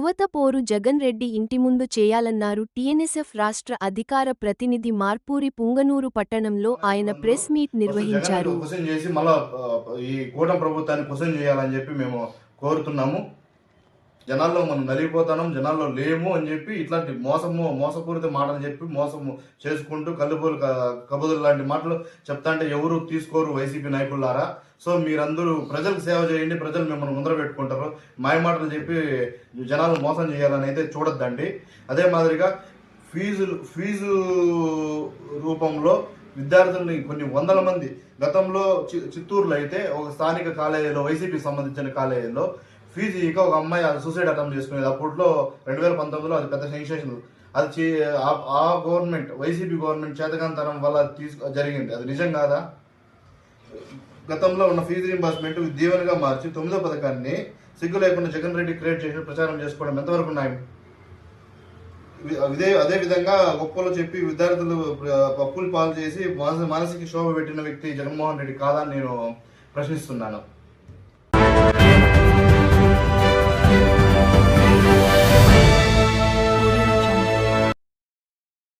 యువత పోరు జగన్ రెడ్డి ఇంటి ముందు చేయాలన్నారు టీఎన్ఎస్ఎఫ్ రాష్ట్ర అధికార ప్రతినిధి మార్పూరి పుంగనూరు పట్టణంలో ఆయన ప్రెస్ మీట్ నిర్వహించారు. క్వశ్చన్ చేసి మళ్ళా ఈ కూటమి ప్రభుత్వాన్ని క్వశ్చన్ చేయాలని చెప్పి మేము కోరుతున్నాము. జనాల్లో మనం నలిగిపోతాం, జనాల్లో లేము అని చెప్పి ఇట్లాంటి మోసపూరిత మాటలు చెప్పి మోసము చేసుకుంటూ కబుదులు లాంటి మాటలు చెప్తా అంటే ఎవరు తీసుకోరు వైసీపీ నాయకులారా. సో మీరందరూ ప్రజలకు సేవ చేయండి, ప్రజలు మిమ్మల్ని ముందర పెట్టుకుంటారు. మాయ మాటలు చెప్పి జనాలు మోసం చేయాలని అయితే చూడొద్దండి. అదే మాదిరిగా ఫీజు రూపంలో విద్యార్థుల్ని కొన్ని వందల మంది గతంలో చిత్తూరులో అయితే ఒక స్థానిక కాలేజీలో వైసీపీకి సంబంధించిన కాలేజీలో ఫీజు ఇక ఒక అమ్మాయి అది సూసైడ్ అటెంప్ట్ చేసుకునేది. అప్పట్లో 2019లో అది పెద్ద సెన్సేషన్. అది ఆ గవర్నమెంట్ వైసీపీ గవర్నమెంట్ చేతకాంతనం వల్ల జరిగింది. అది నిజం కాదా? గతంలో ఉన్న ఫీజు రీంబర్స్మెంట్ దీవెనగా మార్చి 9వ పథకాన్ని సిగ్గు లేకుండా జగన్ రెడ్డి క్రియేట్ చేసి ప్రచారం చేసుకోవడం ఎంతవరకు న్యాయం? అదే విధంగా గొప్పలో చెప్పి విద్యార్థులు అప్పులు పాలు చేసి మానసిక శోభ పెట్టిన వ్యక్తి జగన్మోహన్ రెడ్డి కాదని నేను ప్రశ్నిస్తున్నాను.